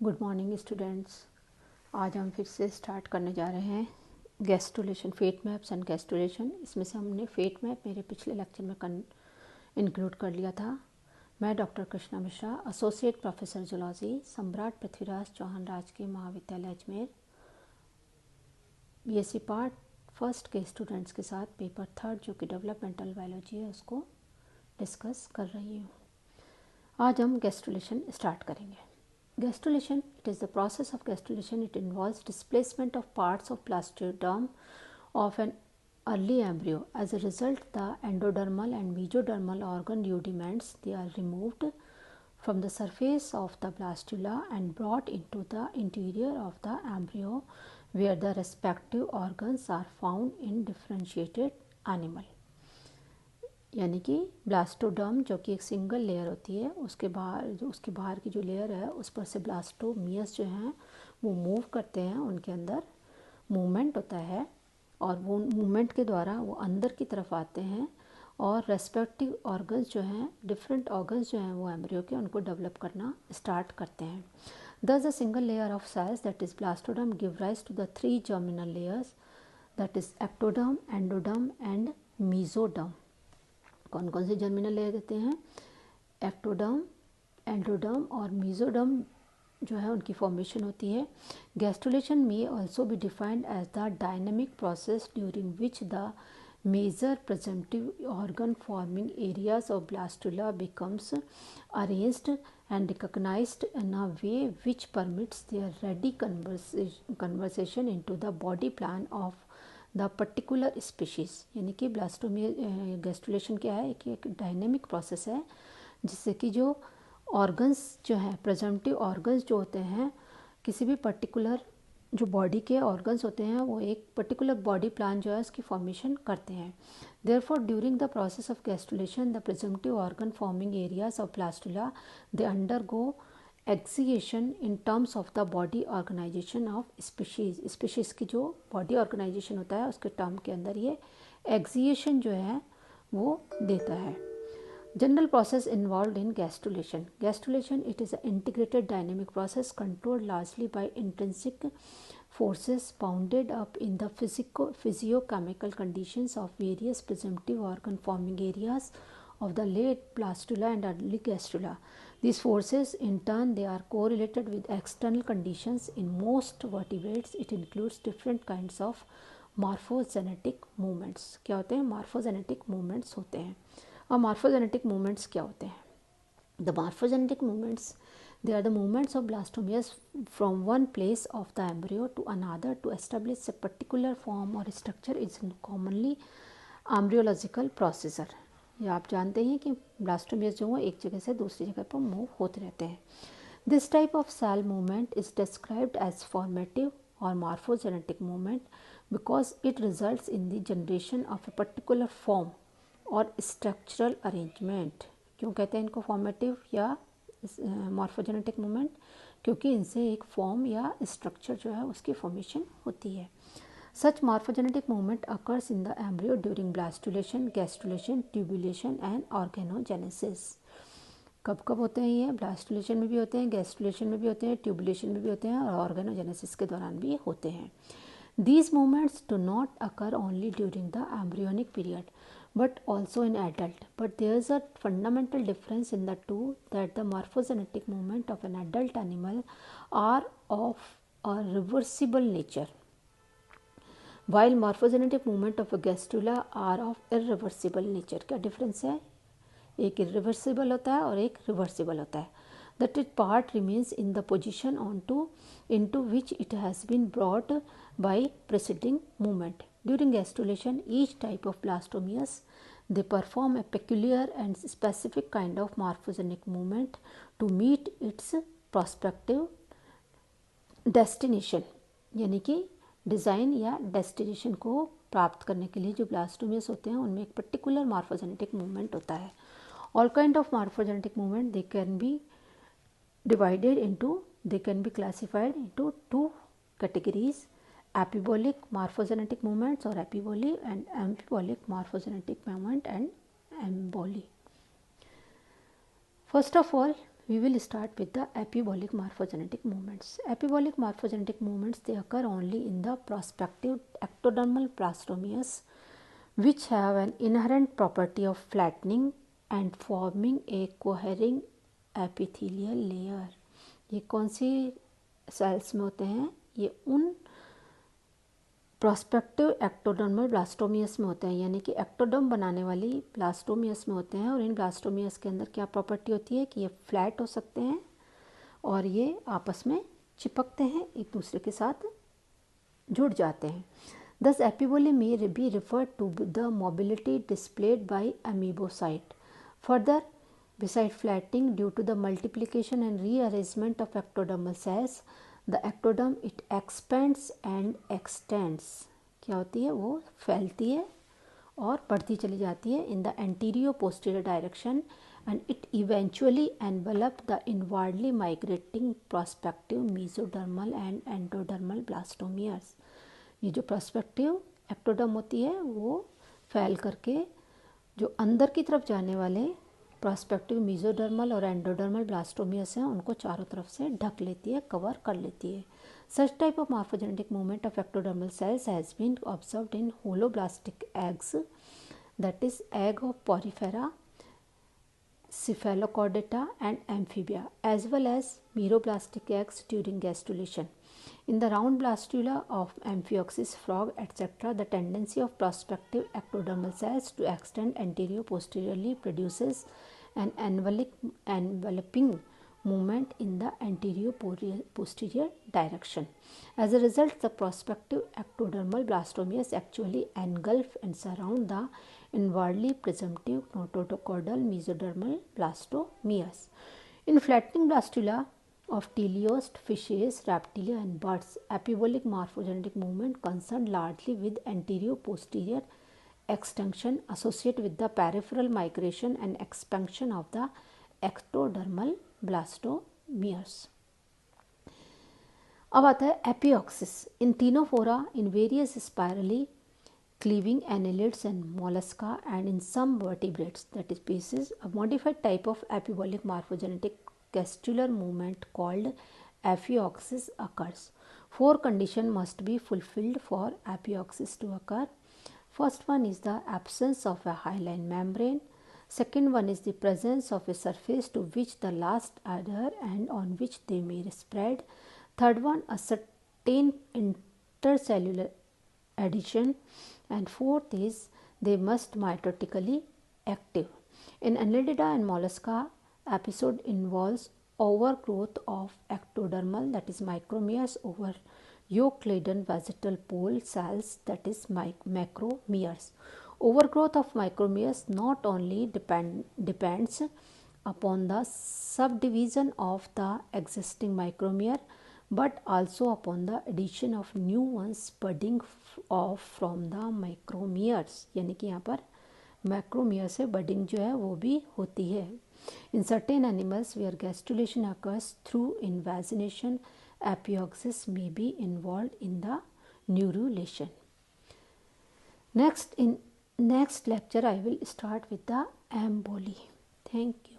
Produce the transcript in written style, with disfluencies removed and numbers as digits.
Good morning students. आज हम फिर से स्टार्ट करने जा रहे हैं gastrulation, fate maps and gastrulation. इसमें से हमने फेट मैप मेरे पिछले लेक्चर में इंक्लूड कर लिया था। मैं doctor Krishna Mishra, associate professor zoology, सम्राट पृथ्वीराज चौहान राजकीय महाविद्यालय अजमेर, बीएससी पार्ट फर्स्ट के स्टूडेंट्स के साथ पेपर थर्ड जो कि डेवलपमेंटल बायोलॉजी है उसको डिस्कस कर रही हूँ। आज हम गैस्ट्रुलेशन स्टार्ट करेंगे। Gastrulation, it is the process of gastrulation. It involves displacement of parts of blastoderm of an early embryo. As a result, the endodermal and mesodermal organ rudiments, they are removed from the surface of the blastula and brought into the interior of the embryo where the respective organs are found in differentiated animal. यानी कि blastoderm जो कि एक single layer होती है, उसके बाहर की जो लेयर है उस पर से ब्लास्टोमियस जो हैं वो मूव करते हैं, उनके अंदर मूवमेंट होता है और वो मूवमेंट के द्वारा वो अंदर की तरफ आते हैं और रेस्पेक्टिव ऑर्गन्स जो हैं, डिफरेंट ऑर्गन्स जो हैं वो एम्ब्रियो के, उनको डेवलप करना स्टार्ट करते हैं। Thus a single layer of cells, that is blastoderm, give rise to the three germinal layers, that is ectoderm, endoderm and mesoderm. कौन कौन से जर्मिनल लेयर देते हैं? एक्टोडर्म, एंडोडर्म और मेसोडर्म जो है उनकी फॉर्मेशन होती है। गैस्ट्रुलेशन में also be defined as the dynamic process during which the major presumptive organ forming areas of blastula becomes arranged and recognized in a way which permits their ready conversion into the body plan of the particular species। यानी कि gastrulation क्या है? एक dynamic process है जिससे कि जो organs जो हैं, प्रेजेंटिव ऑर्गन्स जो होते हैं, किसी भी पर्टिकुलर जो बॉडी के ऑर्गन्स होते हैं वो एक पर्टिकुलर बॉडी प्लान जो है उसकी फॉर्मेशन करते हैं। Therefore, during the process of gastrulation, the presumptive organ forming areas of blastula, they undergo excision in terms of the body organization of species। species की जो body organization होता है उसके टर्म के अंदर ये excision जो है वो देता है। General process involved in gastrulation. Gastrulation, it is an integrated dynamic process controlled largely by intrinsic forces bounded up in the physiochemical conditions of various presumptive organ forming areas of the late blastula and early gastrula. These forces in turn they are correlated with external conditions in most vertebrates. It includes different kinds of morphogenetic movements। क्या होते हैं? morphogenetic movements होते हैं। अब morphogenetic movements क्या होते हैं? The morphogenetic movements, they are the movements of blastomeres from one place of the embryo to another to establish a particular form or structure is commonly embryological procedure। ये आप जानते हैं कि ब्लास्टोमियर्स जो हैं एक जगह से दूसरी जगह पर मूव होते रहते हैं। This type of cell movement is described as formative or morphogenetic movement because it results in the generation of a particular form और स्ट्रक्चरल अरेंजमेंट। क्यों कहते हैं इनको फॉर्मेटिव या मॉर्फोजेनेटिक मूवमेंट? क्योंकि इनसे एक फॉर्म या स्ट्रक्चर जो है उसकी फॉर्मेशन होती है। Such morphogenetic movement occurs in the embryo during blastulation, gastrulation, tubulation and organogenesis. कब कब होते हैं ये? ब्लास्टुलेशन में भी होते हैं, गैस्ट्रुलेशन में भी होते हैं, ट्यूबुलेशन में भी होते हैं और ऑर्गेनोजेनेसिस के दौरान भी होते हैं। These movements do not occur only during the embryonic period but also in adult, but there is a fundamental difference in the two, that the morphogenetic movement of an adult animal are of a reversible nature while morphogenetic movement of a gastrula are of irreversible nature। क्या difference है? एक irreversible होता है और एक reversible होता है। That it part remains in the position into which it has been brought by preceding movement। During gastrulation, each type of blastomeres they perform a peculiar and specific kind of morphogenic movement to meet its prospective destination। यानी कि design या destination को प्राप्त करने के लिए जो blastomeres होते हैं उनमें एक पर्टिकुलर मॉर्फोजेनेटिक मूवमेंट होता है। All kind of morphogenetic movement they can be classified into two categories: epibolic morphogenetic movements or epibole and ambibolic morphogenetic movement and emboli। First of all, we will start with the epibolic morphogenetic movements. Epibolic morphogenetic movements, they occur only in the prospective ectodermal blastomeres, which have an inherent property of flattening and forming a cohering epithelial layer. ये कौन सी sales में होते हैं? ये उन prospective ectodermal ब्लास्टोमियस में होते हैं, यानी कि एक्टोडर्म बनाने वाली ब्लास्टोमियस में होते हैं। और इन ब्लास्टोमियस के अंदर क्या प्रॉपर्टी होती है कि ये फ्लैट हो सकते हैं और ये आपस में चिपकते हैं, एक दूसरे के साथ जुड़ जाते हैं। Thus epiboly may be referred to the mobility displayed by amoebocyte. Further, beside flattening due to the multiplication and rearrangement of ectodermal cells, the ectoderm it expands and extends. क्या होती है? वो फैलती है और बढ़ती चली जाती है in the anterior posterior direction, and it eventually envelop the inwardly migrating prospective mesodermal and endodermal blastomeres. ये जो प्रोस्पेक्टिव एक्टोडर्म होती है वो फैल करके जो अंदर की तरफ जाने वाले प्रोस्पेक्टिव मेसोडर्मल और एंडोडर्मल ब्लास्टोमियस हैं उनको चारों तरफ से ढक लेती है, कवर कर लेती है। Such type of morphogenetic movement of ectodermal cells has been observed in holoblastic eggs, that is egg of Porifera, cephalochordata and amphibia, as well as meroblastic eggs during gastrulation. In the round blastula of Amphioxus, frog, etc., the tendency of prospective ectodermal cells to extend anterior-posteriorly produces an enveloping movement in the anterior-posterior direction. As a result, the prospective ectodermal blastomeres actually engulf and surround the inwardly presumptive notochordal mesodermal blastomeres. In flattening blastula of teleost, fishes, reptilia and birds, epibolic morphogenetic movement concerned largely with anterior-posterior extension associated with the peripheral migration and expansion of the ectodermal blastomeres. अब आता है एपिऑक्सिस in Ctenophora in various spirally cleaving annelids and mollusca and in some vertebrates, that is species, a modified type of epibolic morphogenetic gastrular movement called epioxis occurs. 4 conditions must be fulfilled for epioxis to occur. First one is the absence of a hyaline membrane. Second one is the presence of a surface to which the last adhere and on which they may spread. Third one, a certain intercellular adhesion. And fourth is they must mitotically active. In Annelida and Mollusca, episode involves overgrowth of ectodermal, that is micromeres, over yolk-laden vegetal pole cells, that is macromeres. Overgrowth of micromeres not only depends upon the subdivision of the existing micromere but also upon the addition of new ones budding off from the micromeres, यानी कि यहाँ पर मैक्रोमियर से budding जो है वो भी होती है। In certain animals where gastrulation occurs through invagination, epioxis may be involved in the neurulation. In next lecture I will start with the emboly. Thank you.